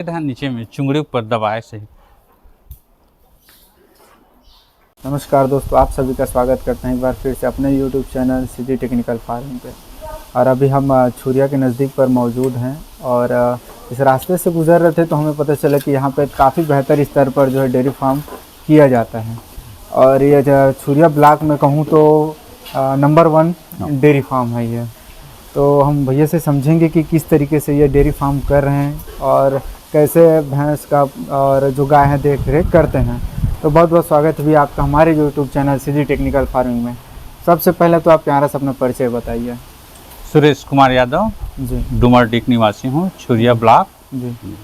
नीचे में चुंगड़ी ऊपर दबाए से। नमस्कार दोस्तों, आप सभी का स्वागत करते हैं एक बार फिर से अपने YouTube channel city technical farming पे। और अभी हम छुरिया के नज़दीक पर मौजूद हैं और इस रास्ते से गुजर रहे थे तो हमें पता चला कि यहाँ पे काफ़ी बेहतर स्तर पर जो है डेयरी फार्म किया जाता है। और ये छुरिया ब्लॉक में कहूँ तो नंबर 1 डेयरी फार्म है ये। तो हम भैया से समझेंगे कि किस तरीके से ये डेयरी फार्म कर रहे हैं और कैसे भैंस का और जो गाय है देख रेख करते हैं। तो बहुत बहुत स्वागत भी आपका हमारे YouTube channel city technical farming में। सबसे पहले तो आप प्यारा सा अपना परिचय बताइए। सुरेश कुमार यादव जी डुमरडीह निवासी हूँ, छुरिया ब्लॉक जी।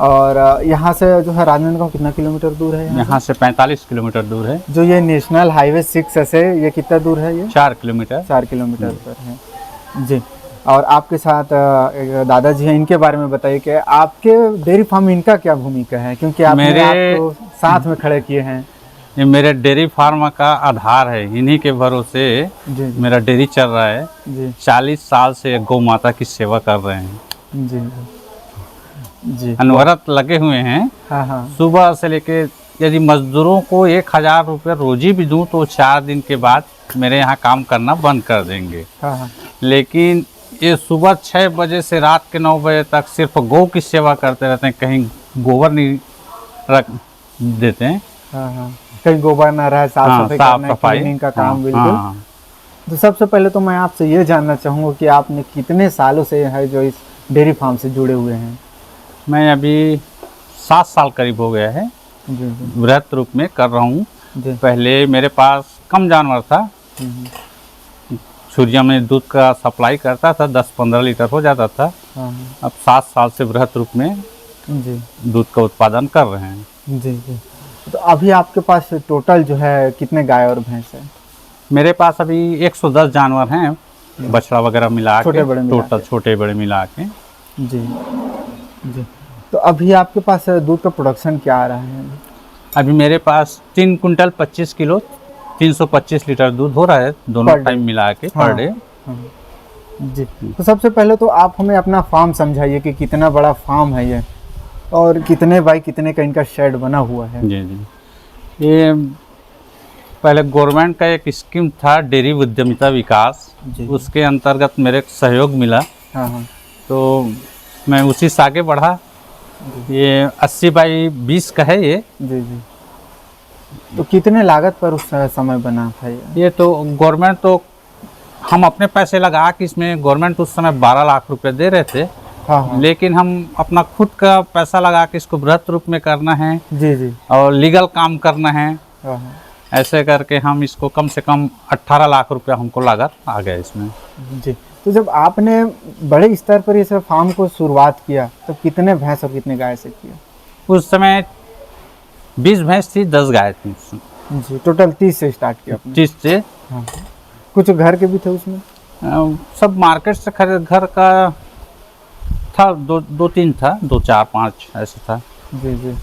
और यहाँ से जो है राजनांदगांव गाँव कितना किलोमीटर दूर है? यहाँ से 45 किलोमीटर दूर है। जो ये नेशनल हाईवे 6 से ये कितना दूर है? ये 4 किलोमीटर 4 किलोमीटर पर है जी। और आपके साथ एक दादाजी हैं, इनके बारे में बताइए कि आपके डेयरी फार्म इनका क्या भूमिका है, क्योंकि आपने आपको साथ में खड़े किए हैं। ये मेरे डेयरी फार्म का आधार है, इन्हीं के भरोसे जी मेरा डेयरी चल रहा है जी 40 साल से गौ माता की सेवा कर रहे हैं। जी जी अनवरत लगे हुए हैं। हाँ हाँ सुबह से लेके यदि मजदूरों को 1000 रुपये रोजी भी दूं तो 4 दिन के बाद मेरे यहाँ काम करना बंद कर देंगे। हाँ हाँ। लेकिन ये सुबह 6 बजे से रात के 9 बजे तक सिर्फ गौ की सेवा करते रहते हैं, कहीं गोबर नहीं रख देते हैं। हाँ हाँ, कहीं गोबर ना रहे, साफ सफाई क्लीनिंग का काम बिल्कुल। तो सबसे पहले तो मैं आपसे ये जानना चाहूँगा कि आपने कितने सालों से है जो इस डेयरी फार्म से जुड़े हुए हैं? मैं अभी 7 साल करीब हो गया है, जी जी वृहत रूप में कर रहा हूँ। जी। पहले मेरे पास कम जानवर था, छुरिया में दूध का सप्लाई करता था, 10-15 लीटर हो जाता था। हाँ अब 7 साल से वृहत रूप में जी दूध का उत्पादन कर रहे हैं। जी जी। तो अभी आपके पास टोटल जो है कितने गाय और भैंस है? मेरे पास अभी 110 जानवर हैं, बछड़ा वगैरह मिला छोटे के, बड़े मिला टोटल छोटे बड़े मिला के। जी जी। तो अभी आपके पास दूध का प्रोडक्शन क्या आ रहा है? अभी मेरे पास 3 कुंटल 25 किलो 325 लीटर दूध हो रहा है, दोनों टाइम मिला के पर डे। जी। तो सबसे पहले तो आप हमें अपना फार्म समझाइए कि कितना बड़ा फार्म है ये और कितने बाई कितने का इनका शेड बना हुआ है? जी जी। ये पहले गवर्नमेंट का एक स्कीम था डेयरी उद्यमिता विकास, उसके अंतर्गत मेरे सहयोग मिला। हाँ हाँ। तो मैं उसी से आगे बढ़ा। ये 80 बाई 20 का है ये। जी जी। तो कितने लागत पर उस समय बना था ये तो गवर्नमेंट, तो हम अपने पैसे लगा कि इसमें गवर्नमेंट उस समय 12 लाख रुपए दे रहे थे। हाँ हाँ। लेकिन हम अपना खुद का पैसा लगा के इसको वृहत रूप में करना है जी जी और लीगल काम करना है। हाँ हाँ। ऐसे करके हम इसको कम से कम 18 लाख रुपया हमको लागत आ गया इसमें। जी। तो जब आपने बड़े स्तर पर इस फार्म को शुरुआत किया तो कितने भैंस और कितने गाय से किया? उस समय 20 भैंस थी, 10 गाय थी जी। टोटल 30 से स्टार्ट किया आपने? 30 से। हाँ। कुछ घर के भी थे उसमें? सब मार्केट से खरीद, घर का था, 2-3 था, 2-4-5 ऐसे था। जी जी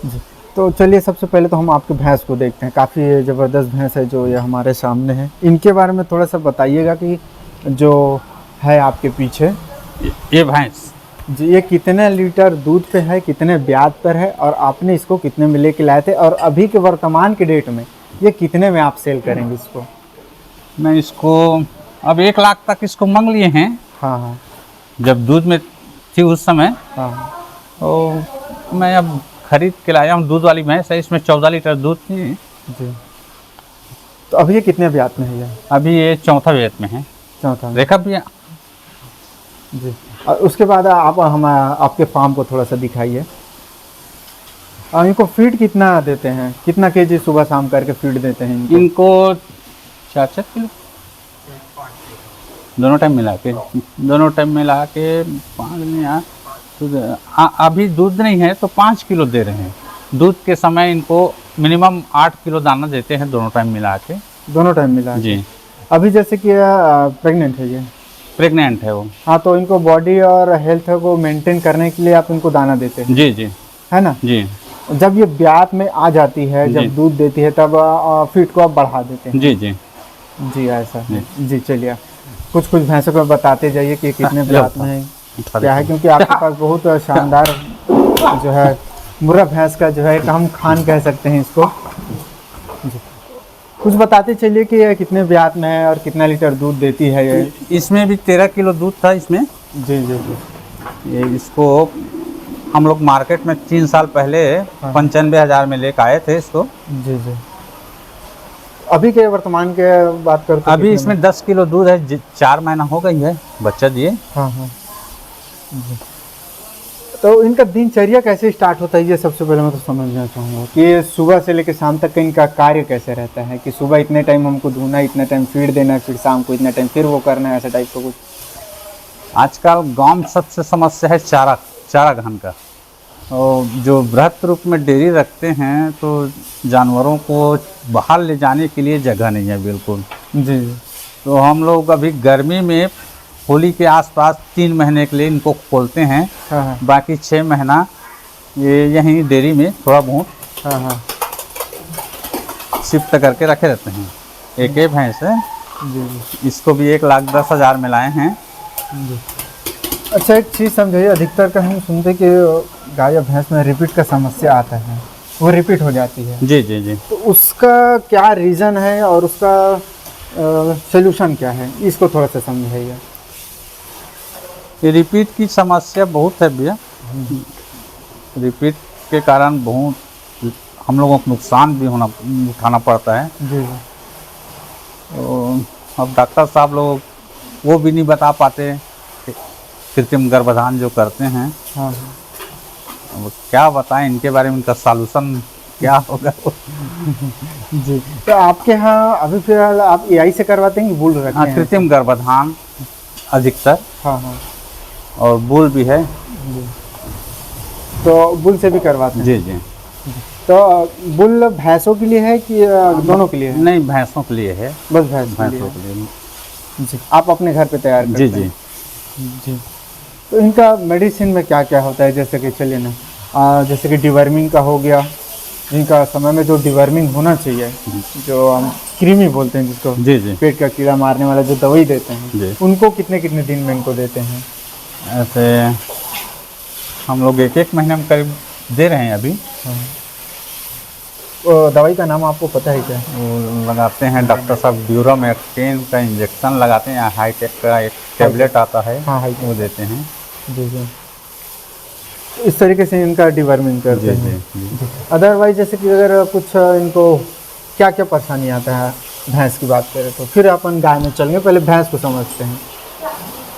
जी। तो चलिए सबसे पहले तो हम आपके भैंस को देखते हैं। काफ़ी ज़बरदस्त भैंस है जो ये हमारे सामने है। इनके बारे में थोड़ा सा बताइएगा कि जो है आपके पीछे ये भैंस जी, ये कितने लीटर दूध पे है, कितने ब्याज पर है और आपने इसको कितने में लेके लाए थे और अभी के वर्तमान के डेट में ये कितने में आप सेल करेंगे इसको? मैं इसको अब 1 लाख तक इसको मांग लिए हैं। हाँ हाँ। जब दूध में थी उस समय, हाँ तो मैं अब खरीद के लाया हूँ। दूध वाली भैंस है, इसमें 14 लीटर दूध थी जी। तो अभी ये कितने ब्याज में है? ये अभी ये 4था ब्याज में है। 4था में। देखा भैया जी। और उसके बाद आप हम आपके फार्म को थोड़ा सा दिखाइए। और इनको फीड कितना देते हैं, कितना केजी सुबह शाम करके फीड देते हैं इनको? 4-4 किलो दोनों टाइम मिला के, 5 तो अभी दूध नहीं है तो 5 किलो दे रहे हैं। दूध के समय इनको मिनिमम 8 किलो दाना देते हैं दोनों टाइम मिला के। दोनों टाइम मिला जी। अभी जैसे कि प्रेग्नेंट है ये? प्रेग्नेंट है वो। हाँ। तो इनको बॉडी और हेल्थ को मेंटेन करने के लिए आप इनको दाना देते हैं? जी जी। है ना जी। जब ये ब्यात में आ जाती है, जब दूध देती है, तब फीड को आप बढ़ा देते हैं? जी जी जी ऐसा है जी। चलिए कुछ भैंसों को बताते जाइए कि कितने ब्यात में है। क्या है, क्योंकि आपके पास बहुत शानदार जो है मुर्रा भैंस का जो है एक हम खान कह सकते हैं इसको। जी। कुछ बताते चलिए कि ये कितने ब्यात में है और कितना लीटर दूध देती है ये। इसमें भी 13 किलो दूध था इसमें। जी जी जी। ये इसको हम लोग मार्केट में 3 साल पहले 95,000 में लेकर आए थे इसको। जी जी। अभी के वर्तमान के बात करते हैं, अभी इसमें 10 किलो दूध है, 4 महीना हो गई है बच्चा दिए। हाँ हाँ जी। तो इनका दिनचर्या कैसे स्टार्ट होता है, ये सबसे पहले मैं तो समझना चाहूँगा कि सुबह से लेकर शाम तक का इनका कार्य कैसे रहता है, कि सुबह इतने टाइम हमको धोना, इतने टाइम फीड देना, फिर शाम को इतने टाइम फिर वो करना है, ऐसा टाइप का कुछ। आजकल गांव में सबसे समस्या है चारा घन का। और जो बृहद रूप में डेयरी रखते हैं तो जानवरों को बाहर ले जाने के लिए जगह नहीं है बिल्कुल। जी। तो हम लोग अभी गर्मी में होली के आसपास 3 महीने के लिए इनको खोलते हैं। हाँ हाँ बाकी 6 महीना ये यहीं डेयरी में थोड़ा बहुत हाँ हाँ शिफ्ट करके रखे रहते हैं। एक भैंस है, जी जी इसको भी 1,10,000 में लाए हैं। जी। अच्छा, एक चीज़ समझिए, अधिकतर का हम सुनते कि गाय या भैंस में रिपीट का समस्या आता है, वो रिपीट हो जाती है। जी जी जी। तो उसका क्या रीज़न है और उसका सोल्यूशन क्या है, इसको थोड़ा सा समझाइए। ये रिपीट की समस्या बहुत है भैया। रिपीट के कारण बहुत हम लोगों को नुकसान भी उठाना पड़ता है। जी जी। तो अब डॉक्टर साहब लोग वो भी नहीं बता पाते कि कृत्रिम गर्भाधान जो करते हैं। हाँ अब क्या बताएं इनके बारे में, इनका सॉल्यूशन क्या होगा। जी। तो आपके यहाँ अभी फिलहाल आप एआई से करवाते हैं कि बुल रखते हाँ, हैं? कृत्रिम गर्भाधान अधिकतर, हाँ हाँ और बुल भी है। जी। तो बुल से भी करवाते हैं? जी जी। तो बुल भैंसों के लिए है कि दोनों के लिए है? नहीं, भैंसों के लिए है। बस भैंस के लिए भैंसों है। के लिए। जी। आप अपने घर पे तैयार करते जी हैं? जी। जी। तो इनका मेडिसिन में क्या क्या होता है, जैसे कि चलिए ना, जैसे कि डिवर्मिंग का हो गया, जिनका समय में जो डिवर्मिंग होना चाहिए, जो हम कृमि बोलते हैं जिसको, जी जी। पेट का कीड़ा मारने वाला जो दवाई देते हैं, जी। उनको कितने कितने दिन में इनको देते हैं? ऐसे हम लोग 1-1 महीने में करीब दे रहे हैं अभी। वो दवाई का नाम आपको पता है क्या? वो लगाते हैं डॉक्टर साहब, ड्यूरामेक्टिन का इंजेक्शन लगाते हैं, हाईटेक का एक टैबलेट आता है। हाँ हाँ वो देते हैं। जी जी। इस तरीके से इनका डिवर्मिंग करते जी हैं। जी। अदरवाइज जैसे कि अगर कुछ इनको क्या क्या परेशानी आता है, भैंस की बात करें तो फिर अपन गाय में चलेंगे, पहले भैंस को समझते हैं।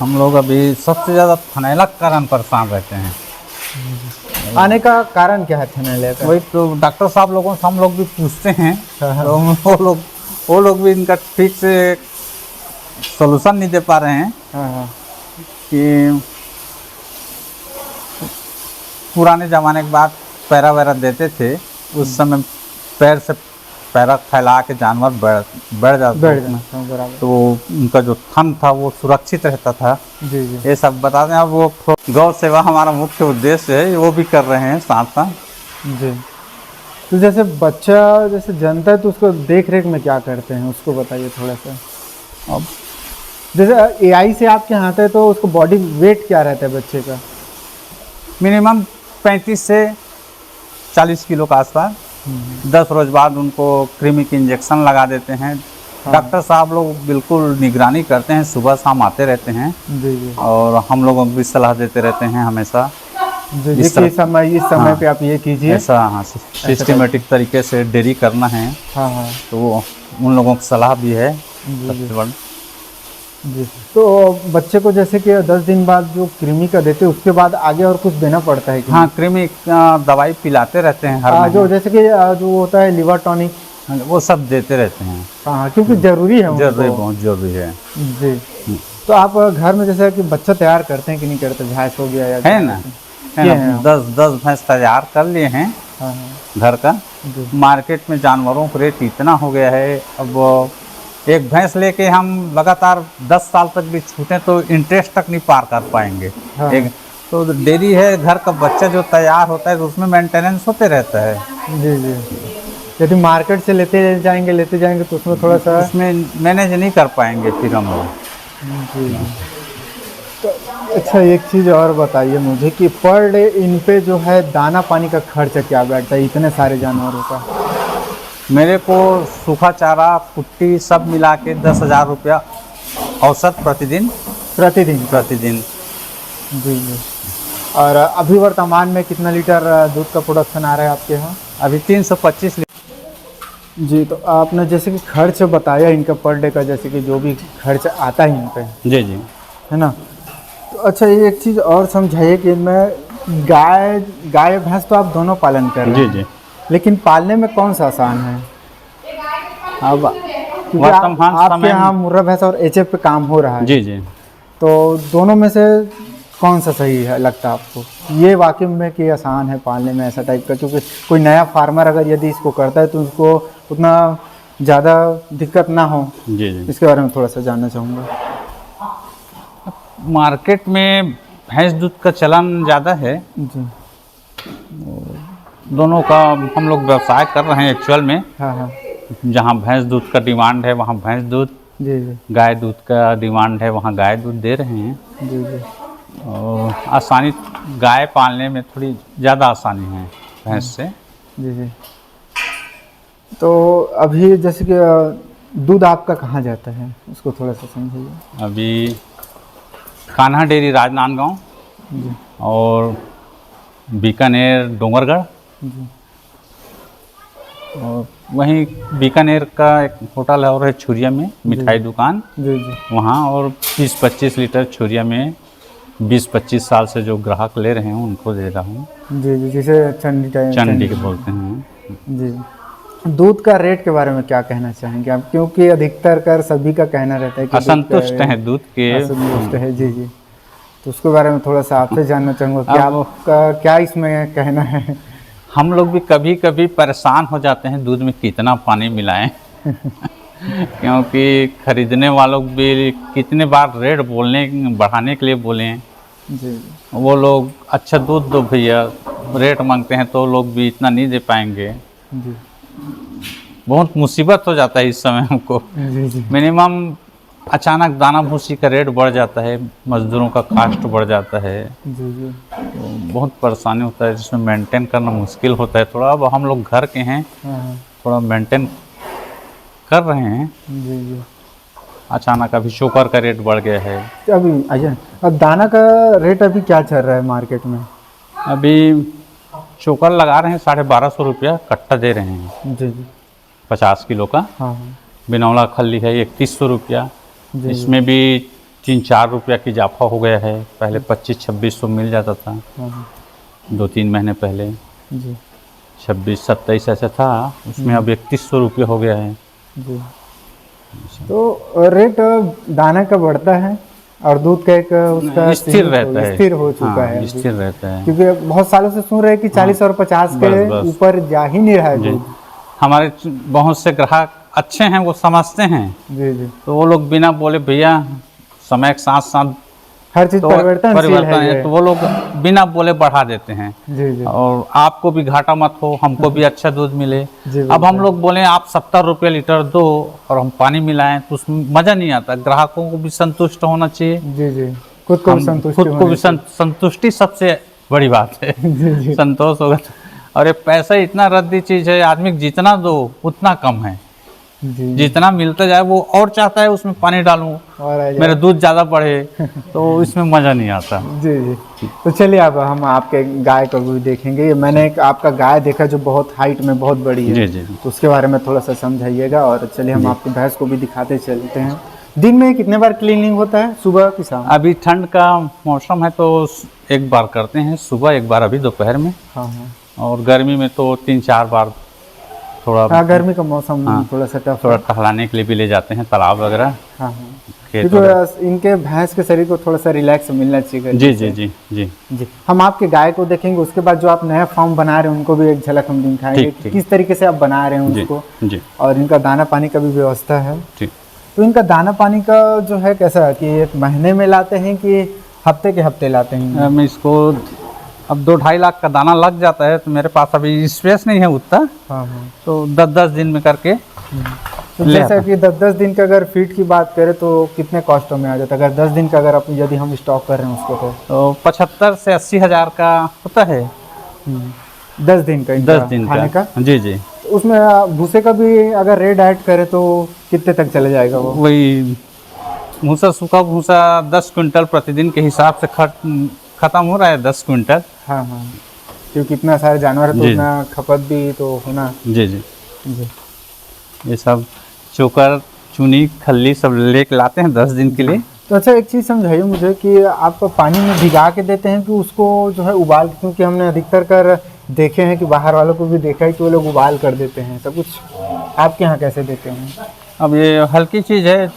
हम लोग अभी सबसे ज़्यादा थनैला के कारण परेशान रहते हैं। आने का कारण क्या है थनैले का? वही तो डॉक्टर साहब लोगों से हम लोग भी पूछते हैं। हाँ। तो वो लोग भी इनका ठीक से सॉल्यूशन नहीं दे पा रहे हैं। हाँ हाँ कि पुराने ज़माने के बाद पैरा वैरा देते थे, उस समय पैर से पैरा फैला के जानवर बढ़ जाते थे, बराबर। तो उनका जो थन था वो सुरक्षित रहता था। जी जी ये सब बताते हैं। अब वो गौ सेवा हमारा मुख्य उद्देश्य है, वो भी कर रहे हैं साथ साथ। जी। तो जैसे बच्चा जैसे जन्मता है तो उसको देख रेख में क्या करते हैं, उसको बताइए थोड़ा सा। अब जैसे एआई से आपके यहाँ आता है तो उसको बॉडी वेट क्या रहता है बच्चे का? मिनिमम 35 से 40 किलो का आसपास। 10 रोज बाद उनको कृमि की इंजेक्शन लगा देते हैं। डॉक्टर साहब लोग बिल्कुल निगरानी करते हैं, सुबह शाम आते रहते हैं। जी जी और हम लोगों को भी सलाह देते रहते हैं हमेशा। जी। इस तरह- इस समय हाँ। पे आप ये कीजिए। ऐसा हाँ, सिस्टमेटिक तरीके से डेयरी करना है, हाँ हाँ तो वो उन लोगों की सलाह भी है जी सबसे बड़ा। जी। तो बच्चे को जैसे कि 10 दिन बाद जो कृमि का देते हैं उसके बाद आगे और कुछ देना पड़ता है कि हाँ, कृमि दवाई पिलाते रहते हैं हर जो महीने। जैसे कि जो होता है लिवर टॉनिक, वो सब देते रहते हैं। हाँ क्योंकि जरूरी है उनको। जरूरी, बहुत जरूरी है। जी। तो आप घर में जैसे कि बच्चा तैयार करते हैं कि नहीं करते, भैंस हो गया या है ना, किए हैं आप? 10 भैंस तैयार कर लिए हैं हाँ हाँ घर का। जी मार्केट में जानवरों का रेट इतना हो गया है, अब एक भैंस लेके हम लगातार 10 साल तक भी छूटें तो इंटरेस्ट तक नहीं पार कर पाएंगे। हाँ। एक तो डेयरी है, घर का बच्चा जो तैयार होता है तो उसमें मेंटेनेंस होते रहता है। जी जी। यदि मार्केट से लेते जाएंगे तो उसमें थोड़ा सा उसमें मैनेज नहीं कर पाएंगे फिर हम लोग। जी जी। तो अच्छा, एक चीज़ और बताइए मुझे कि पर डे इन पे जो है दाना पानी का खर्च क्या बैठता है इतने सारे जानवरों का? मेरे को सूखा चारा कुट्टी सब मिला के 10,000 रुपया औसत प्रतिदिन प्रतिदिन? प्रतिदिन। जी जी। और अभी वर्तमान में कितना लीटर दूध का प्रोडक्शन आ रहा है आपके यहाँ? अभी 325 लीटर। जी, तो आपने जैसे कि खर्च बताया इनका पर डे का, जैसे कि जो भी खर्च आता है इन पे, जी जी। है ना? तो अच्छा, ये एक चीज़ और समझाइए कि मैं गाय भैंस तो आप दोनों पालन कर रहे जी हैं, जी। लेकिन पालने में कौन सा आसान है? अब क्योंकि वर्तमान आपके समय यहाँ मुर्रा भैंस और एचएफ पे काम हो रहा है, जी जी। तो दोनों में से कौन सा सही है लगता है आपको? ये वाकई में कि आसान है पालने में ऐसा टाइप का? क्योंकि कोई नया फार्मर अगर यदि इसको करता है तो उसको उतना ज़्यादा दिक्कत ना हो, जी जी। इसके बारे में थोड़ा सा जानना चाहूँगा। मार्केट में भैंस दूध का चलन ज़्यादा है, जी। दोनों का हम लोग व्यवसाय कर रहे हैं एक्चुअल में। हाँ हाँ। जहाँ भैंस दूध का डिमांड है वहाँ भैंस दूध, जी जी। गाय दूध का डिमांड है वहाँ गाय दूध दे रहे हैं। जी जी। और आसानी गाय पालने में थोड़ी ज़्यादा आसानी है भैंस से। जी जी। तो अभी जैसे कि दूध आपका कहाँ जाता है, उसको थोड़ा सा समझिए। अभी कान्हा डेयरी राजनांदगांव जी और बीकानेर डोंगरगढ़, जी। और वहीं बीकानेर का एक होटल है और है छुरिया में मिठाई दुकान, जी जी। वहाँ। और 20-25 लीटर छुरिया में 20-25 साल से जो ग्राहक ले रहे हैं उनको दे रहा हूँ। जी जी, जिसे चंडी के बोलते हैं। जी। दूध का रेट के बारे में क्या कहना चाहेंगे आप? क्योंकि अधिकतर कर सभी का कहना रहता है कि असंतुष्ट हैं दूध के। असंतुष्ट है। जी जी। तो उसके बारे में थोड़ा सा आपसे जानना चाहूँगा कि अब आपका क्या इसमें कहना है? हम लोग भी कभी कभी परेशान हो जाते हैं दूध में कितना पानी मिलाएं क्योंकि खरीदने वालों भी कितने बार रेट बढ़ाने के लिए बोले हैं। जी। वो लोग अच्छा दूध दो भैया, रेट मांगते हैं तो लोग भी इतना नहीं दे पाएंगे। जी बहुत मुसीबत हो जाता है इस समय हमको। जी। जी मिनिमम अचानक दाना भूसी का रेट बढ़ जाता है, मजदूरों का कास्ट बढ़ जाता है, जी। जी तो बहुत परेशानी होता है, जिसमें मेंटेन करना मुश्किल होता है थोड़ा। अब हम लोग घर के हैं, हाँ। थोड़ा मेंटेन कर रहे हैं। जी जी। अचानक अभी शोकर का रेट बढ़ गया है। अभी अच्छा, अब दाना का रेट अभी क्या चल रहा है मार्केट में? अभी चोकर लगा रहे हैं 1250 रुपया कट्टा दे रहे हैं, जी जी। 50 किलो का। हाँ। बिनौला खल्ली है 3100 रुपया। जी। इसमें भी 3-4 रुपया की इजाफा हो गया है। पहले 2500-2600 मिल जाता था हाँ। 2-3 महीने पहले, जी 26-27 ऐसा था, उसमें अब 3100 रुपया हो गया है। जी। तो रेट दाना का बढ़ता है और दूध का एक उसका स्थिर रहता है, स्थिर हो चुका हाँ, है अभी। स्थिर रहता है। क्योंकि बहुत सालों से सुन रहे हैं कि 40 और 50 के बस। ऊपर जा ही नहीं रहा है जी, दूध। हमारे बहुत से ग्राहक अच्छे हैं, वो समझते हैं, जी जी। तो वो लोग बिना बोले भैया समय के साथ साथ हर चीज तो परिवर्तन है, तो वो लोग बिना बोले बढ़ा देते हैं। जी जी। और आपको भी घाटा मत हो, हमको भी अच्छा दूध मिले। जी, अब हम लोग बोले आप 70 रुपये लीटर दो और हम पानी मिलाएं तो उसमें मज़ा नहीं आता। ग्राहकों को भी संतुष्ट होना चाहिए, जी जी। खुद को भी संतुष्टि खुद को भी संतुष्टि सबसे बड़ी बात है। जी जी। संतोष होगा। और ये पैसा इतना रद्दी चीज़ है, आदमी जितना दो उतना कम है। जी। जितना मिलता जाए वो और चाहता है उसमें पानी डालूं और मेरा दूध ज़्यादा बढ़े, तो इसमें मज़ा नहीं आता। जी जी। तो चलिए अब हम आपके गाय को भी देखेंगे। ये मैंने एक आपका गाय देखा जो बहुत हाइट में बहुत बड़ी है। जी जी। तो उसके बारे में थोड़ा सा समझाइएगा। और चलिए हम आपकी भैंस को भी दिखाते चलते हैं। दिन में कितने बार क्लीनिंग होता है, सुबह की शाम? अभी ठंड का मौसम है तो एक बार करते हैं सुबह, एक बार अभी दोपहर में। हाँ हाँ। और गर्मी में तो 3-4 बार थोड़ा। हाँ, गर्मी का मौसम हाँ, थोड़ा सा टफ। थोड़ा टहलाने के लिए भी ले जाते हैं तालाब वगैरह, हाँ हाँ। खेत वगैरह। क्योंकि इनके भैंस के शरीर को थोड़ा सा रिलैक्स मिलना चाहिए। जी जी जी जी जी। हम आपके गाय को देखेंगे, उसके बाद जो आप नया फार्म बना रहे हैं उनको भी एक झलक हम दिखाएंगे ठीक, ठीक। किस तरीके से आप बना रहे हैं जी उसको। जी और इनका दाना पानी का भी व्यवस्था है। ठीक। तो इनका दाना पानी का जो है कैसा है कि एक महीने में लाते हैं कि हफ्ते के हफ्ते लाते हैं? मैं इसको अब 2-2.5 लाख का दाना लग जाता है, तो मेरे पास अभी स्पेस नहीं है उतना, हाँ हाँ। तो 10-10 दिन में करके तो ले जैसा आता। कि 10-10 दिन का अगर फीड की बात करें तो कितने कॉस्ट में आ जाता है? अगर 10 दिन का अगर यदि हम स्टॉक कर रहे हैं उसको तो 75 से 80 हज़ार का होता है। 10 दिन का 10 दिन खाने का। जी जी। तो उसमें भूसे का भी अगर रेट ऐड करें तो कितने तक चले जाएगा वो? वही भूसा, सूखा भूसा 10 क्विंटल प्रतिदिन के हिसाब से खत्म हो रहा है, 10 क्विंटल। हाँ हाँ, क्योंकि इतना सारे जानवर है तो जी। उतना खपत भी तो होना। जी जी। जी। ये सब चोकर, चुनी, खल्ली सब लेके लाते हैं 10 दिन के लिए। तो अच्छा, एक चीज़ समझाइए मुझे कि आप पानी में भिगा के देते हैं कि उसको जो है उबाल, क्योंकि हमने अधिकतर कर देखे हैं कि बाहर वालों को भी देखा है कि वो लोग उबाल कर देते हैं, सब कुछ आपके यहाँ कैसे देते हैं? अब ये हल्की चीज़ है,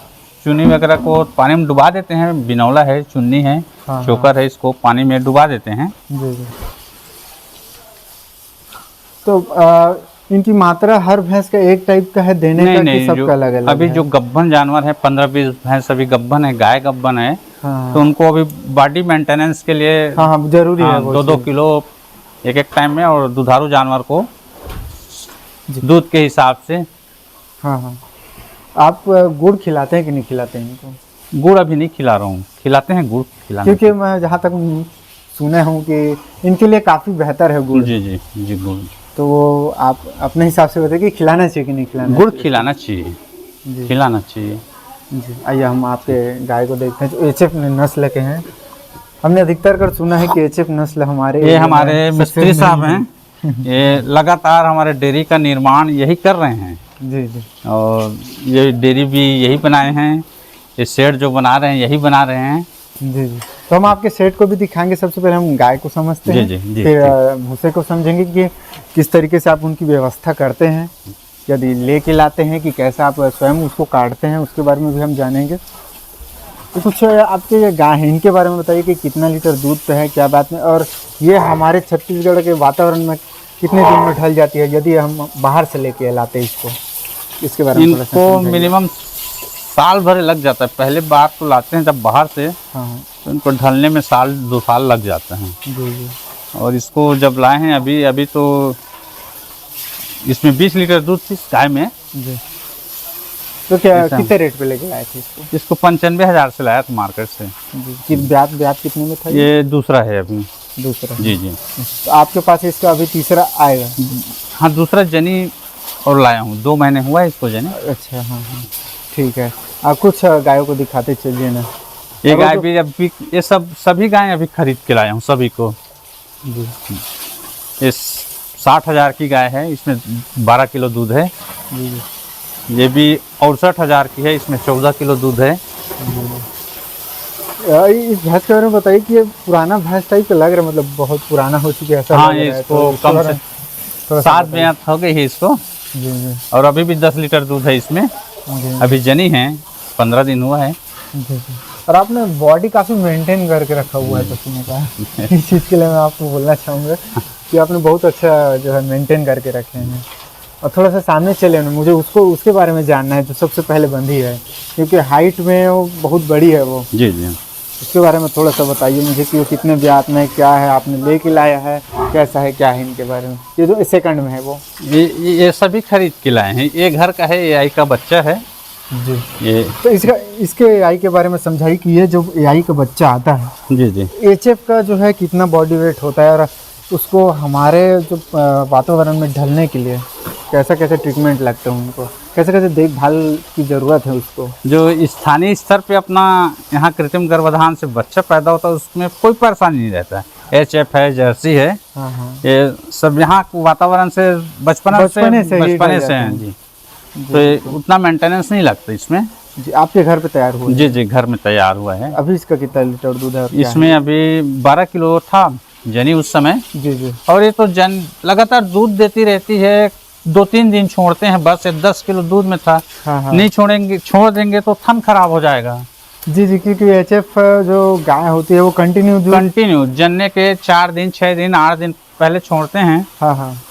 चुनी वगैरह को पानी में डुबा देते हैं। बिनौला है, चुन्नी है, हाँ, चोकर है, इसको पानी में डुबा देते हैं। जी जी। तो इनकी मात्रा हर भैंस का एक टाइप का है देने का कि सबका अलग अलग अभी है? जो गब्बन जानवर है 15-20 भैंस अभी गब्बन है, गाय गब्बन है। हाँ तो उनको अभी बॉडी मेंटेनेंस के लिए हाँ हाँ, जरूरी है वो 2-2 चीज़। किलो एक टाइम में, और दुधारू जानवर को दूध के हिसाब से। हाँ हाँ। आप गुड़ खिलाते हैं कि नहीं खिलाते हैं इनको? गुड़ अभी नहीं खिला रहा हूँ, खिलाते हैं गुड़ खिलाना। क्योंकि मैं जहाँ तक सुने हूँ कि इनके लिए काफ़ी बेहतर है गुड़। जी जी जी, गुड़। तो वो आप अपने हिसाब से बताइए कि खिलाना चाहिए कि नहीं खिलाना गुड़ खिलाना चाहिए, जी खिलाना चाहिए। जी। आइए हम आपके गाय को देखते हैं जो एचएफ नस्ल के हैं। हमने अधिकतर कर सुना है कि एचएफ नस्ल हमारे ये हमारे सबसे मिस्त्री साहब नहीं हैं, ये लगातार हमारे डेयरी का निर्माण यही कर रहे हैं। जी जी और ये डेयरी भी यही बनाए हैं, ये शेड जो बना रहे हैं यही बना रहे हैं। जी जी। तो हम आपके सेट को भी दिखाएंगे। सबसे पहले हम गाय को समझते जी हैं, जी जी, फिर भूसे को समझेंगे कि किस तरीके से आप उनकी व्यवस्था करते हैं, यदि लेके लाते हैं कि कैसे आप स्वयं उसको काटते हैं, उसके बारे में भी हम जानेंगे। तो कुछ आपके ये गाय हैं इनके बारे में बताइए कि कितना लीटर दूध पे है, क्या बात में, और ये हमारे छत्तीसगढ़ के वातावरण में कितने दिन में ढल जाती है यदि हम बाहर से लेके लाते हैं इसको, इसके बारे में थोड़ा सा इनको समझाइए। मिनिमम साल भर लग जाता है। पहले बार तो लाते हैं जब बाहर से, हाँ तो इनको ढलने में 1-2 साल लग जाते हैं। जी जी और इसको जब लाए हैं अभी तो इसमें 20 लीटर दूध थी इस गाय में। जी। तो क्या ऐसा। कितने रेट पे लेके आए थे इसको? इसको 95,000 से लाया था मार्केट से। जी। कि ब्याज ब्याज कितने में था ये दूसरा है अभी। दूसरा? जी जी। तो आपके पास इसका अभी तीसरा आएगा? हाँ, दूसरा जनी और लाया हूँ, 2 महीने हुआ है इसको जनी। अच्छा हाँ हाँ, ठीक है। आप कुछ गायों को दिखाते चलिए ना। ये अब गाय तो- भी अभी, ये सभी गायें अभी खरीद के लाया हूँ सभी को। जी ये 60,000 की गाय है, इसमें 12 किलो दूध है। जी जी। ये भी 68,000 की है, इसमें 14 किलो दूध है। इस भैंस के बारे में बताइए कि ये पुराना भैंस टाइप का लग रहा है, मतलब बहुत पुराना हो चुकी है ऐसा हाँ, लग ये रहा है। इसको तो कम थोड़ा- से थोड़ा सा 7 बताइए। ब्यात हो गई है इसको, जी जी और अभी भी 10 लीटर दूध है इसमें। जी अभी जनी है, 15 दिन हुआ है। जी जी। और आपने बॉडी काफ़ी मेंटेन करके रखा हुआ है पसीने का। इस चीज़ के लिए मैं आपको बोलना चाहूँगा कि आपने बहुत अच्छा जो है मेंटेन करके रखे हैं। और थोड़ा सा सामने चले ना, मुझे उसके बारे में जानना है जो सबसे पहले बंधी है, क्योंकि हाइट में वो बहुत बड़ी है वो। जी जी। उसके बारे में थोड़ा सा बताइए मुझे कि वो कितने ब्यात में, क्या है आपने लेके लाया है, कैसा है, क्या है इनके बारे में। ये जो सेकंड में है वो? ये सभी खरीद के लाए हैं। ये घर का है, AI का बच्चा है जी। ये। तो इसके AI के बारे में समझाइए कि ये जो AI का बच्चा आता है, जी जी। HF का जो है कितना बॉडी वेट होता है, और उसको हमारे जो वातावरण में ढलने के लिए कैसा कैसे ट्रीटमेंट लगता है, उनको कैसे कैसे देखभाल की ज़रूरत है उसको? जो स्थानीय स्तर पे अपना यहाँ कृत्रिम गर्भाधान से बच्चा पैदा होता है उसमें कोई परेशानी नहीं रहता है। HF है, जर्सी है, हाँ हाँ ये सब यहाँ वातावरण से बचपने बचपने से ही बचपने ढल से जाते हैं हैं। जी। तो ये उतना मेंटेनेंस नहीं लगता इसमें। जी। आपके घर पे तैयार हुआ है? जी जी, घर में तैयार हुआ है। अभी इसका कितना लीटर दूध है और क्या है? इसमें अभी 12 किलो था जनी उस समय, जी जी और ये तो लगातार दूध देती रहती है। 2-3 दिन छोड़ते हैं बस। ये 10 किलो दूध में था। हाँ हाँ नहीं छोड़ देंगे तो थन खराब हो जाएगा। जी जी। क्योंकि HF जो गाय होती है वो कंटिन्यू दूध, कंटिन्यू जनने के 4 दिन, 6 दिन, 8 दिन पहले छोड़ते हैं। हाँ हाँ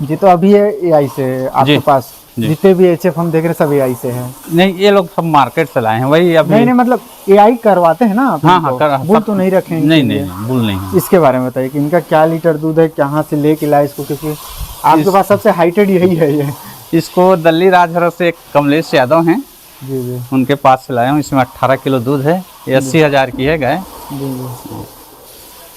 जी। तो अभी ये AI से आपके जी, पास जी। जितने भी HF हम देख रहे हैं सब AI से हैं? नहीं, ये लोग सब मार्केट से लाए हैं वही अभी। नहीं नहीं, मतलब AI करवाते हैं ना आप हाँ इनको? हाँ, बुल तो नहीं रखे हैं नहीं इनके नहीं लिए? नहीं, बुल नहीं है। इसके बारे में बताइए कि इनका क्या लीटर दूध है, कहाँ से लेके लाए इसको, क्योंकि आपके पास सबसे हाइटेड यही है ये इसको दिल्ली राजहर से एक कमलेश यादव हैं, जी जी उनके पास से लाया हूँ। इसमें 18 किलो दूध है, ये 80,000 की है गाय। जी जी।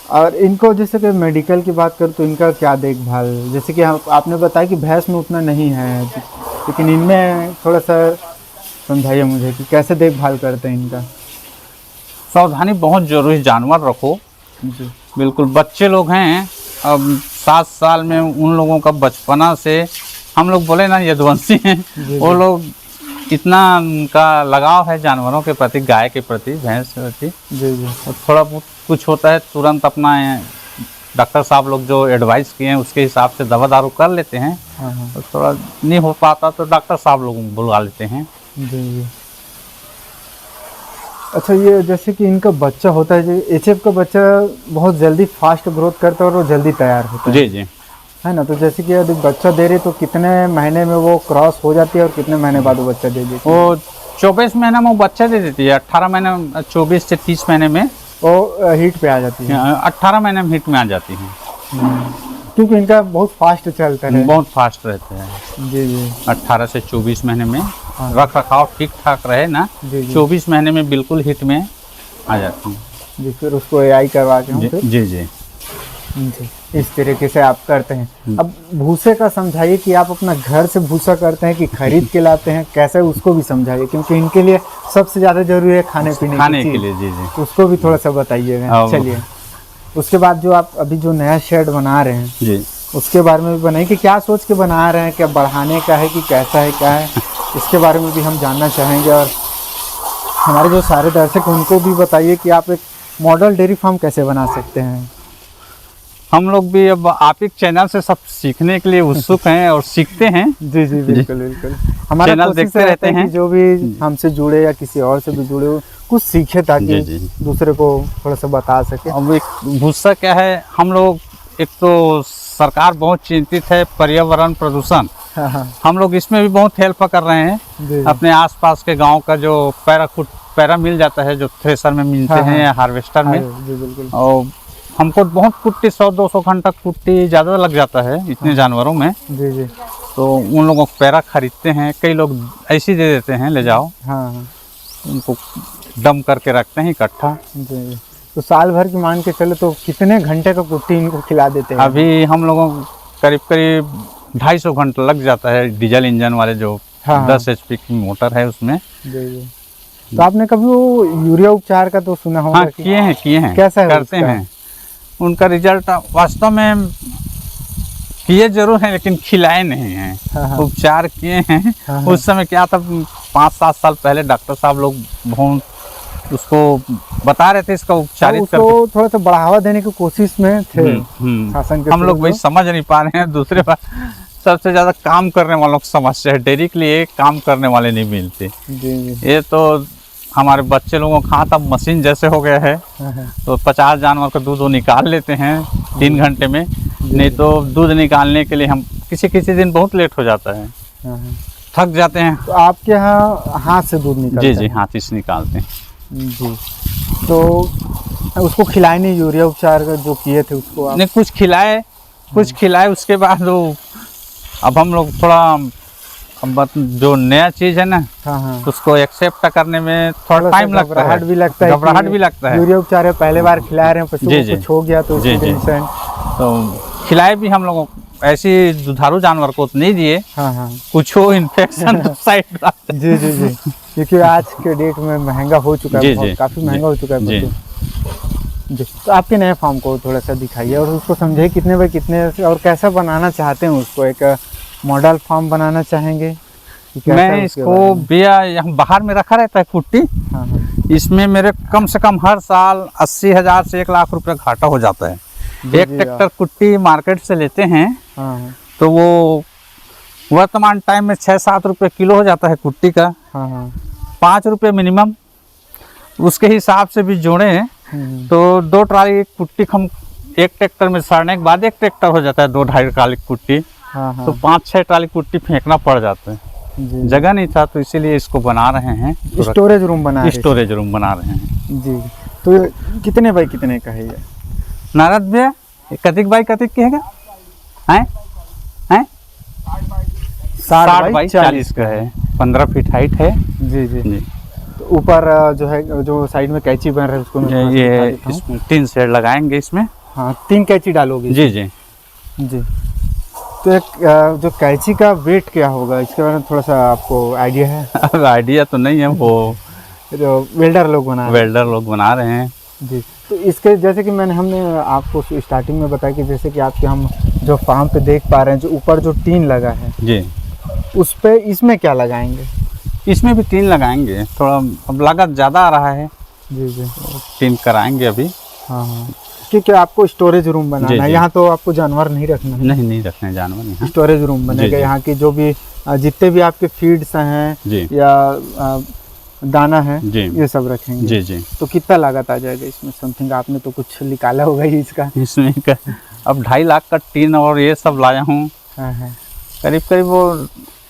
और इनको जैसे कि मेडिकल की बात करूँ तो इनका क्या देखभाल, जैसे कि आपने बताया कि भैंस में उतना नहीं है, लेकिन इनमें थोड़ा सा समझाइए मुझे कि कैसे देखभाल करते हैं इनका। सावधानी बहुत जरूरी, जानवर रखो जी बिल्कुल। बच्चे लोग हैं, अब 7 साल में उन लोगों का बचपना से हम लोग बोले ना यदुवंशी हैं, वो लोग इतना उनका लगाव है जानवरों के प्रति, गाय के प्रति, भैंस के प्रति। जी जी और थोड़ा बहुत कुछ होता है तुरंत अपना डॉक्टर साहब लोग जो एडवाइस किए हैं उसके हिसाब से दवा दारू कर लेते हैं। हाँ हाँ और थोड़ा नहीं हो पाता तो डॉक्टर साहब लोग बुला लेते हैं। जी जी। अच्छा, ये जैसे कि इनका बच्चा होता है, जो एचएफ का बच्चा बहुत जल्दी फास्ट ग्रोथ करता है और वो जल्दी तैयार होता है, जी जी। है ना। तो जैसे कि यदि बच्चा दे रही तो कितने महीने में वो क्रॉस हो जाती है और कितने महीने बाद वो बच्चा दे देती है? वो 24 महीने में वो बच्चा दे देती है। 18 महीने, 24 से 30 महीने में वो हीट पे आ जाती है। 18 महीने में हिट में आ जाती है। क्योंकि इनका बहुत फास्ट चलता है। बहुत फास्ट रहते हैं। जी जी 18 से 24 महीने में रख रखाव ठीक ठाक रहे ना, जी जी 24 महीने में बिल्कुल हिट में आ जाती है। जी। फिर उसको एआई करवा के हम जी फिर जी जी। जी इस तरीके से आप करते हैं। अब भूसे का समझाइए कि आप अपना घर से भूसा करते हैं कि खरीद के लाते हैं, कैसे उसको भी समझाइए, क्योंकि इनके लिए सबसे ज़्यादा जरूरी है खाने पीने खाने की के चीज़। लिए। जी जी। तो उसको भी थोड़ा सा बताइएगा। अब- चलिए, उसके बाद जो आप अभी जो नया शेड बना रहे हैं जी। उसके बारे में भी बनाइए कि क्या सोच के बना रहे हैं, क्या बढ़ाने का है कि कैसा है क्या है, इसके बारे में भी हम जानना चाहेंगे। और हमारे जो सारे दर्शक हैं उनको भी बताइए कि आप एक मॉडल डेयरी फार्म कैसे बना सकते हैं। हम लोग भी अब आप एक चैनल से सब सीखने के लिए उत्सुक हैं और सीखते हैं। जी जी बिल्कुल बिल्कुल। हमारा चैनल कोशिश देखते रहता रहते है कि हैं। जो भी हमसे जुड़े या किसी और से भी जुड़े हो कुछ सीखे, ताकि जी, जी। दूसरे को थोड़ा सा बता सके। अब एक भूसा क्या है, हम लोग एक तो सरकार बहुत चिंतित है पर्यावरण प्रदूषण, हाँ हाँ हम लोग इसमें भी बहुत हेल्प कर रहे हैं। जी अपने आसपास के गांव का जो पैरा मिल जाता है, जो थ्रेसर में मिलते हाँ, हैं हाँ। या हार्वेस्टर में, जी बिल्कुल। और हमको बहुत कुट्टी 100-200 घंटा कुट्टी ज़्यादा लग जाता है इतने जानवरों में। जी जी तो उन लोगों को पैरा खरीदते हैं, कई लोग ऐसे ही दे देते हैं, ले जाओ, हाँ हाँ उनको डम करके रखते हैं इकट्ठा। जी जी। तो साल भर की मान के चले तो कितने घंटे का कुट्टी इनको खिला देते हैं? अभी हम लोगों को करीब करीब 250 घंटा लग जाता है, डीजल इंजन वाले जो हाँ, हाँ। 10 HP की मोटर है उसमें। जी जी। तो आपने कभी वो यूरिया उपचार का तो सुना होगा हाँ, कि किए हैं कैसा है करते उसका? हैं। उनका रिजल्ट वास्तव में किए जरूर हैं लेकिन खिलाए नहीं हैं। हाँ, हाँ। उपचार किए हैं। हाँ, हाँ। उस समय क्या था, 5-7 साल पहले डॉक्टर साहब लोग बहुत उसको बता रहे थे, इसका उपचारित उसको थोड़ा सा बढ़ावा देने की कोशिश में थे हम्म। शासन के हम लोग थ्रू वही जो। समझ नहीं पा रहे हैं। दूसरे बात, सबसे ज्यादा काम करने वालों की समस्या है, डेयरी के लिए काम करने वाले नहीं मिलते। जी जी ये तो हमारे बच्चे लोगों का हाथ अब मशीन जैसे हो गया है, हाँ, हाँ। तो 50 जानवर का दूध वो निकाल लेते हैं 3 घंटे में। नहीं तो दूध निकालने के लिए हम किसी दिन बहुत लेट हो जाता है, हाँ, हाँ। थक जाते हैं। तो आपके यहाँ हाथ से दूध निकलता जी है? जी, हाथ से निकालते हैं। जी। तो उसको खिलाए नहीं, यूरिया उपचार का जो किए थे उसको आप? नहीं, कुछ खिलाए उसके बाद वो, अब हम लोग थोड़ा, अब जो नया चीज़ है ना, हाँ हाँ। उसको एक्सेप्ट करने में थोड़ा टाइम लगता है, घबराहट भी लगता है। घबराहट भी लगता है। यूरिया उपचार है, पहले बार खिला रहे हैं, पशु जी, को जी। कुछ हो गया तो जी, उसकी जी। टेंशन। तो खिलाए भी हम लोगों ऐसी दुधारू जानवर को तो नहीं दिए, हाँ हाँ कुछ हो इन्फेक्शन साइड। जी जी जी। क्योंकि आज के डेट में महंगा हो चुका जी, है, बहुत जी। काफ़ी जी। महंगा हो चुका है जी। पशु। जी। तो आपके नए फार्म को थोड़ा सा दिखाइए और उसको समझिए कितने बाय कितने और कैसा बनाना चाहते हैं उसको। एक मॉडल फार्म बनाना चाहेंगे कि कैसा मैं है उसके इसको बारे में? बिया यहाँ बाहर में रखा रहता है कुट्टी, हाँ हाँ इसमें मेरे कम से कम हर साल 80,000 से 1 लाख रुपए घाटा हो जाता है। जी, एक जी, ट्रैक्टर कुट्टी मार्केट से लेते हैं हाँ हाँ तो वो वर्तमान टाइम में 6-7 रुपये किलो हो जाता है कुट्टी का, हाँ हाँ 5 रुपये मिनिमम। उसके हिसाब से भी जोड़े तो 2 ट्राली कुट्टी हम एक ट्रैक्टर में सड़ने के बाद एक ट्रैक्टर हो जाता है, 2-2.5 ट्राली कुट्टी, हाँ हाँ तो 5-6 ट्राली कुट्टी फेंकना पड़ जाता है। जी। जगह नहीं था तो इसीलिए इसको बना रहे हैं, स्टोरेज रूम बना रहे हैं। स्टोरेज रूम बना रहे हैं। जी। तो ये कितने बाय कितने का है ये? नारद भैया, कतिक बाई कतिक के हैगा हैं हैं 60 बाई 40 का है, 15 फीट हाइट है। जी जी। जी तो ऊपर जो है, जो साइड में कैंची बन रहा है उसको मैं थोड़ा सा दिखा ये देता हूं। इसमें 3 शेड लगाएंगे इसमें। हाँ, 3 कैंची डालोगे? जी जी। जी। तो एक जो कैंची का वेट क्या होगा, इसके बारे में थोड़ा सा आपको आइडिया है? अब आइडिया तो नहीं है, वो जो वेल्डर लोग बना रहे वेल्डर लोग बना रहे हैं। हैं। जी। तो इसके जैसे कि हमने आपको स्टार्टिंग में बताया कि जैसे कि आपके हम जो फार्म पे देख पा रहे हैं, जो ऊपर जो टीन लगा है जी, उस पे इसमें क्या लगाएंगे? इसमें भी 3 लगाएंगे। थोड़ा अब लागत ज़्यादा आ रहा है, जी जी। 3 कराएंगे अभी। हाँ हाँ, क्योंकि आपको स्टोरेज रूम बनाना जी, है, जी। यहाँ तो आपको जानवर नहीं रखना है। नहीं रखने जानवर यहाँ। स्टोरेज रूम बनेगा, जी। यहाँ की जो भी जितने भी आपके फीड्स हैं जी या दाना है, जी ये सब रखेंगे। जी जी। तो कितना लागत आ जाएगा इसमें? समथिंग आपने तो कुछ निकाला होगा ही इसका। इसमें अब 2.5 लाख का टीन और ये सब लाया हूँ, हाँ हाँ। करीब करीब वो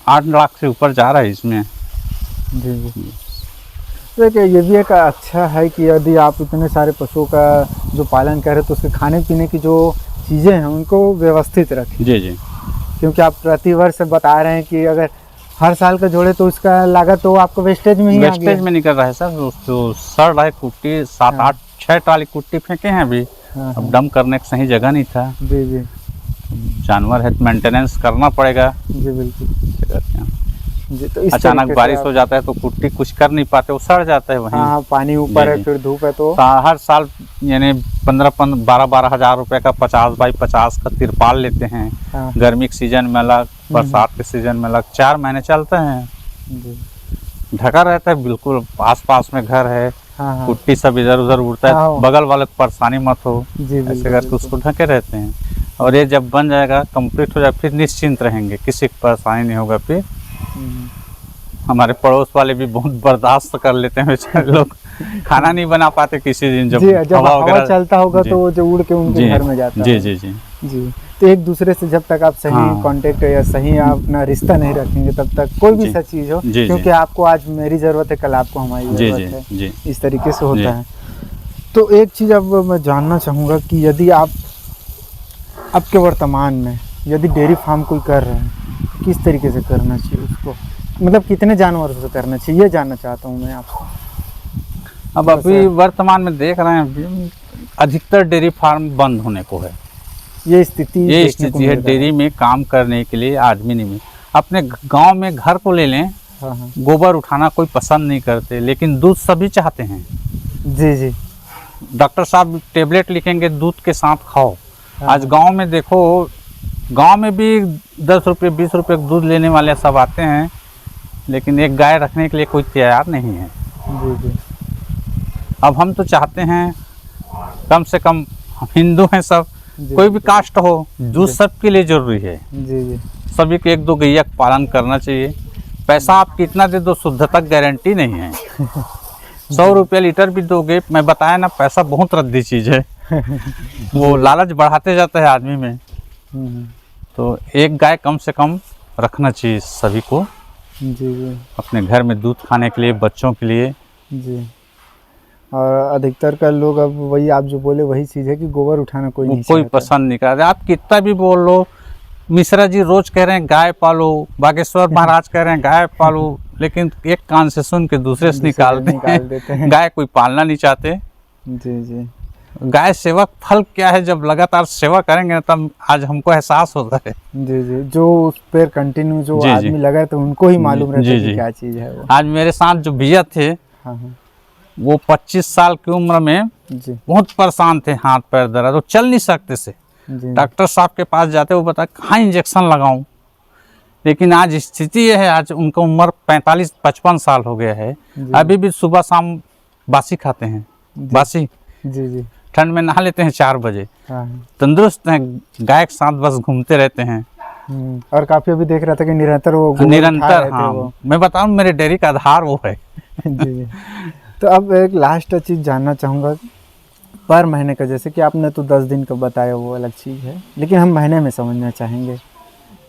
8 लाख से ऊपर जा रहा है इसमें। जी जी। देखिए, ये भी एक अच्छा है कि यदि आप इतने सारे पशुओं का जो पालन कर रहे हैं तो उसके खाने पीने की जो चीज़ें हैं उनको व्यवस्थित रखें। जी जी। क्योंकि आप प्रतिवर्ष बता रहे हैं कि अगर हर साल का जोड़े तो उसका लागत तो आपको वेस्टेज में ही आ गया। वेस्टेज में निकल रहा है सर। तो सड़ रहा है कुट्टी, 7-8-6 ट्राली कुट्टी फेंके हैं अभी। हाँ अब डंप करने की सही जगह नहीं था। जी जी। जानवर है तो मेंटेनेंस करना पड़ेगा। जी बिल्कुल। क्या कहते हैं, जी। तो इस अचानक तरीके से बारिश आप- हो जाता है तो कुट्टी कुछ कर नहीं पाते, वो सड़ जाता है वहीं। हाँ, पानी ऊपर जी, है, जी। फिर धूप है तो हर साल यानी 12 हज़ार रुपए का 50 बाई 50 का तिरपाल लेते हैं। हाँ। गर्मी के सीजन में अलग, बरसात के सीजन में अलग, 4 महीने चलते हैं। जी। ढका रहता है बिल्कुल, आस पास में घर है, हाँ हाँ। कुट्टी सब इधर उधर उड़ता हाँ। है, बगल वाले को परेशानी मत हो, जी ऐसे बिल्कुल, करके बिल्कुल। उसको ढके रहते हैं। और ये जब बन जाएगा, कंप्लीट हो जाए, फिर निश्चिंत रहेंगे, किसी को परेशानी नहीं होगा। फिर हम्म। हमारे पड़ोस वाले भी बहुत बर्दाश्त कर लेते हैं बेचारे लोग। खाना नहीं बना पाते किसी दिन, जब जी, जब हवा वगैरह चलता होगा जी। तो वो जो उड़ के उनके जी घर में जाता जी है। जी जी जी। तो एक दूसरे से जब तक आप सही हाँ। कांटेक्ट या सही आप अपना रिश्ता नहीं रखेंगे तब तक कोई भी जी। सा चीज़ हो, जी, जी। क्योंकि आपको आज मेरी ज़रूरत है, कल आपको हमारी जी ज़रूरत जी है, जी। इस तरीके से होता जी। है। तो एक चीज़ अब मैं जानना चाहूँगा कि यदि आप आपके वर्तमान में यदि डेयरी फार्म कोई कर रहे हैं, किस तरीके से करना चाहिए उसको, मतलब कितने जानवरों से करना चाहिए, ये जानना चाहता हूँ मैं आपसे। अब अभी वर्तमान में देख रहे हैं, अभी अधिकतर डेयरी फार्म बंद होने को है। ये स्थिति ये देखने को स्थिति मिल है, रहा डेयरी में काम करने के लिए आदमी नहीं मिले। अपने गांव में घर को ले लें, हाँ हाँ। गोबर उठाना कोई पसंद नहीं करते, लेकिन दूध सभी चाहते हैं। जी जी। डॉक्टर साहब टेबलेट लिखेंगे, दूध के साथ खाओ। हाँ। आज गांव में देखो, गांव में भी 10 रुपये 20 रुपये दूध लेने वाले सब आते हैं, लेकिन एक गाय रखने के लिए कोई तैयार नहीं है। जी जी। अब हम तो चाहते हैं कम से कम, हम हिंदू हैं सब, जी। कोई भी कास्ट हो, दूध सबके लिए जरूरी है। जी जी। सभी को 1-2 गैया का पालन करना चाहिए। पैसा आप कितना दे दो, शुद्धता गारंटी नहीं है। 100 रुपये लीटर भी दोगे, मैं बताया ना, पैसा बहुत रद्दी चीज़ है। वो लालच बढ़ाते जाता है आदमी में। हम्म। तो एक गाय कम से कम रखना चाहिए सभी को, जी जी। अपने घर में दूध खाने के लिए, बच्चों के लिए। जी। और अधिकतर का लोग अब वही आप जो बोले वही चीज़ है कि गोबर उठाना कोई वो नहीं कोई चाहता। पसंद नहीं करते। आप कितना भी बोल लो, मिश्रा जी रोज कह रहे हैं गाय पालो, बागेश्वर महाराज कह रहे हैं गाय पालो, लेकिन एक कान से सुन के दूसरे से निकाल देते हैं। गाय कोई पालना नहीं चाहते। जी जी। गाय सेवक फल क्या है, जब लगातार सेवा करेंगे ना, तब आज हमको एहसास होता है। जी जी। जो उस पर कंटिन्यू जो जी, जी। आदमी लगा है तो उनको ही मालूम रहता है जी, कि जी। क्या चीज़ है वो। आज मेरे साथ जो भैया थे, हाँ हाँ। वो 25 साल की उम्र में जी बहुत परेशान थे, हाथ पैर दर्द, वो चल नहीं सकते से। जी। डॉक्टर साहब के पास जाते, वो बता कहाँ इंजेक्शन लगाऊं। लेकिन आज स्थिति ये है, आज उनका उम्र 45-55 साल हो गया है, जी। अभी भी सुबह शाम बासी खाते हैं। बासी जी जी। ठंड में नहा लेते हैं 4 बजे, हाँ। तंदुरुस्त हैं, गाय के साथ बस घूमते रहते हैं और काफी अभी देख रहा था कि निरंतर वो गोबर उठा निरंतर। रहे थे हाँ, वो। मैं बताऊं, मेरे डेयरी का आधार वो है। जी जी। तो अब एक लास्ट चीज़ जानना चाहूँगा, पर महीने का, जैसे कि आपने तो 10 दिन का बताया वो अलग चीज़ है, लेकिन हम महीने में समझना चाहेंगे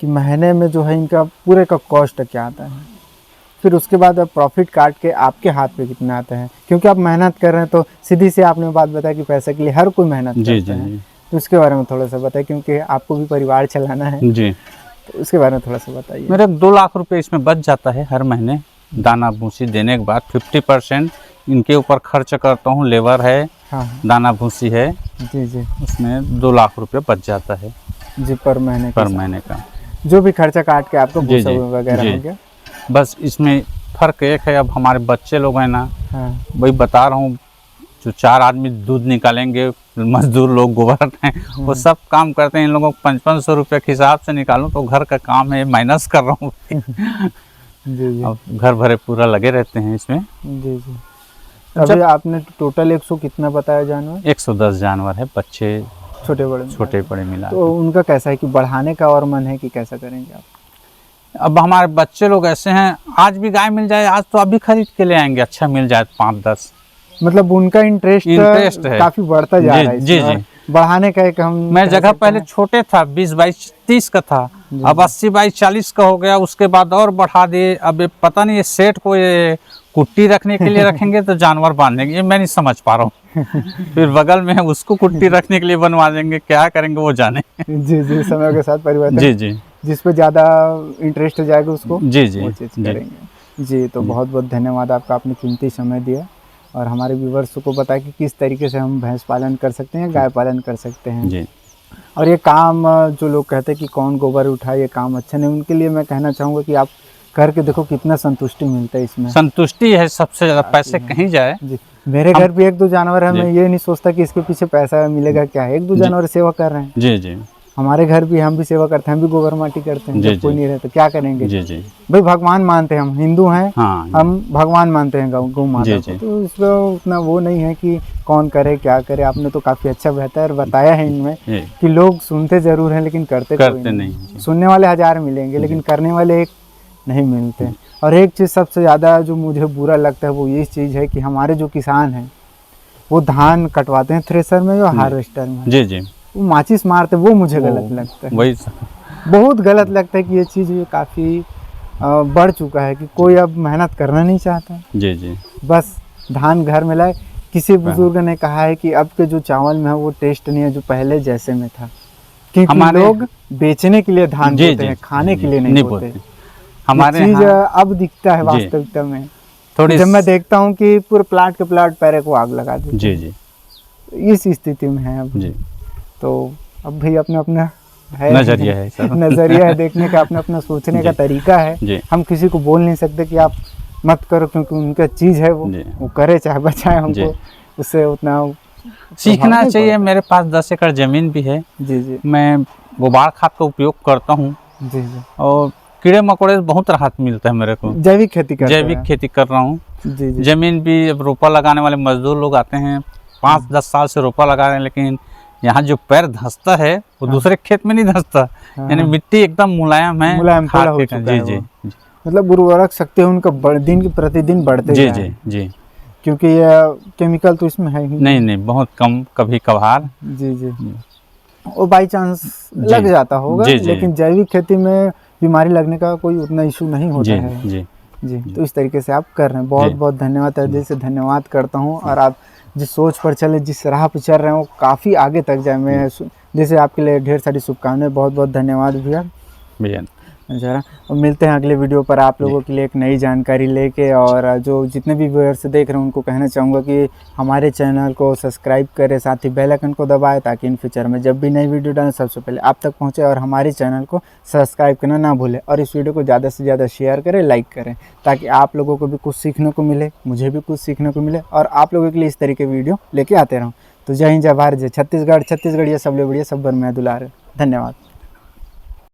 कि महीने में जो है इनका पूरे का कॉस्ट क्या आता है, फिर उसके बाद अब प्रॉफिट काट के आपके हाथ पे कितना आता है, क्योंकि आप मेहनत कर रहे हैं तो सीधी से आपने बात बताया कि पैसे के लिए हर कोई मेहनत जी करता जी है। जी तो उसके बारे में थोड़ा सा बताएं, क्योंकि आपको भी परिवार चलाना है। जी। तो उसके बारे में थोड़ा सा बताइए। मेरे 2 लाख रुपए इसमें बच जाता है हर महीने। दाना भूसी देने के बाद 50% इनके ऊपर खर्च करता हूँ। लेबर है, हाँ दाना भूसी है, जी जी उसमें 2 लाख रुपए बच जाता है जी पर महीने पर महीने का। जो भी खर्चा काट के आपको जी भूसा जी वगैरह जी। हो गया। बस इसमें फ़र्क एक है, अब हमारे बच्चे लोग हैं ना, हाँ वही बता रहा हूँ, जो 4 आदमी दूध निकालेंगे, मजदूर लोग गोबर हैं, वो सब काम करते हैं। इन लोगों को 500 रुपये के हिसाब से निकालूं तो घर का काम है, माइनस कर रहा हूँ। जी जी अब घर भरे पूरा लगे रहते हैं इसमें। जी जी। अभी आपने टोटल 100 कितना बताया जानवर? 110 जानवर है, बच्चे छोटे बड़े मिला छोटे के। बड़े मिला तो उनका कैसा है कि बढ़ाने का और मन है कि कैसा करेंगे आप? अब हमारे बच्चे लोग ऐसे हैं, आज भी गाय मिल जाए, आज तो अभी खरीद के ले आएंगे, अच्छा मिल जाए 5-10। मतलब उनका इंटरेस्ट है काफी बढ़ता जा जी, रहा है जी इसमें, जी। और बढ़ाने का एक हम मैं कह जगह सकते पहले हैं। छोटे था, 20/22-30 का था, अब 80/40 का हो गया। उसके बाद और बढ़ा दिए। अब ये पता नहीं, ये सेठ को ये कुट्टी रखने के लिए रखेंगे तो जानवर बांधेंगे, ये मैं नहीं समझ पा रहा हूँ। फिर बगल में है, उसको कुट्टी रखने के लिए बनवा देंगे, क्या करेंगे वो जाने। जी जी, समय के साथ परिवर्तन। जी जी जिस पे ज़्यादा इंटरेस्ट जाएगा उसको जी जी वो चीज़ जी। करेंगे। जी, तो बहुत बहुत धन्यवाद आपका, आपने कीमती समय दिया और हमारे व्यूवर्स को बताया कि किस तरीके से हम भैंस पालन कर सकते हैं, गाय पालन कर सकते हैं। जी और ये काम जो लोग कहते हैं कि कौन गोबर उठाए, ये काम अच्छा नहीं, उनके लिए मैं कहना चाहूँगा कि आप करके देखो कितना संतुष्टि मिलता है इसमें। संतुष्टि है सबसे ज़्यादा, पैसे कहीं जाए। जी, मेरे घर पे 1-2 जानवर है, मैं ये नहीं सोचता कि इसके पीछे पैसा मिलेगा क्या है, 1-2 जानवर सेवा कर रहे हैं। जी जी हमारे घर भी हम भी सेवा करते हैं, हम भी गोबर माटी करते हैं। जी, जब कोई जी। नहीं रहता क्या करेंगे? जी जी भाई भगवान मानते हैं, हम हिंदू हैं, हाँ हम भगवान मानते हैं गौ माता जी, को, जी। तो इसमें उतना वो नहीं है कि कौन करे क्या करे। आपने तो काफ़ी अच्छा बेहतर बताया है इनमें जी। कि लोग सुनते ज़रूर हैं लेकिन करते कोई नहीं। सुनने वाले 1000 मिलेंगे लेकिन करने वाले एक नहीं मिलते। और एक चीज़ सबसे ज़्यादा जो मुझे बुरा लगता है वो ये चीज़ है कि हमारे जो किसान हैं वो धान कटवाते हैं थ्रेसर में या हार्वेस्टर में, जी जी, वो माचिस मारते, वो मुझे गलत लगता है। वही बहुत गलत लगता है कि ये चीज़ काफ़ी बढ़ चुका है कि कोई अब मेहनत करना नहीं चाहता, जी जी। बस धान घर में लाए। किसी बुजुर्ग ने कहा है कि अब के जो चावल में है वो टेस्ट नहीं है जो पहले जैसे में था, क्योंकि हमारे लोग बेचने के लिए धान जी, बोते जी, हैं, खाने जी, के लिए नहीं बोते। हमारे चीज़ यहाँ अब दिखता है वास्तविकता में। थोड़ी जब मैं देखता हूँ कि पूरे प्लाट के प्लाट पैरे को आग लगा देते जी हैं। जी इस स्थिति में है अब। जी। तो अब भी अपना अपना है नजरिया है सर। नजरिया है देखने का, अपना अपना सोचने का तरीका है। जी। हम किसी को बोल नहीं सकते कि आप मत करो, क्योंकि उनका चीज़ है वो करे चाहे बचाए, हमको उससे उतना सीखना चाहिए। मेरे पास 10 एकड़ ज़मीन भी है। जी जी मैं गोबर खाद का उपयोग करता हूँ जी जी। और कीड़े मकोड़े से बहुत राहत मिलता है मेरे को। जैविक खेती करते जैविक हैं। खेती कर रहा हूँ। जी जी ज़मीन भी, अब रोपा लगाने वाले मजदूर लोग आते हैं, 5-10 साल से रोपा लगा रहे हैं, लेकिन यहाँ जो पैर धंसता है वो दूसरे खेत में नहीं धंसता। यानी मिट्टी एकदम मुलायम है, मुलायम थोड़ा हो खाद चुका जी है जी वो। मतलब उर्वरक शक्ति उनका दिन के प्रतिदिन बढ़ते जी जा रहा जी है। जी। क्योंकि ये केमिकल तो इसमें है ही नहीं नहीं, बहुत कम, कभी कभार। जी जी। और बाई चांस लग जाता होगा, जी, जी। लेकिन जैविक खेती में बीमारी लगने का कोई उतना इशू नहीं होता जी है। जी जी, तो इस तरीके से आप कर रहे हैं, बहुत बहुत धन्यवाद, तहे दिल से धन्यवाद करता हूँ। और आप जिस सोच पर चले, जिस राह पर चल रहे हैं वो काफ़ी आगे तक जाए। मैं जैसे आपके लिए ढेर सारी शुभकामनाएं। बहुत बहुत धन्यवाद भैया। भैया जरा और मिलते हैं अगले वीडियो पर आप लोगों के लिए एक नई जानकारी लेके। और जो जितने भी व्यूअर्स देख रहे हैं उनको कहना चाहूँगा कि हमारे चैनल को सब्सक्राइब करें, साथ ही बेल आइकन को दबाएं, ताकि इन फ्यूचर में जब भी नई वीडियो डालें सबसे पहले आप तक पहुँचे। और हमारे चैनल को सब्सक्राइब करना ना भूलें और इस वीडियो को ज़्यादा से ज़्यादा शेयर करें, लाइक करें, ताकि आप लोगों को भी कुछ सीखने को मिले, मुझे भी कुछ सीखने को मिले और आप लोगों के लिए इस तरीके वीडियो लेके आते रहूँ। तो जय हिंद, जय भारत, जय छत्तीसगढ़। छत्तीसगढ़ ये सब ले बढ़िया, सब बर मैं दुलार। धन्यवाद।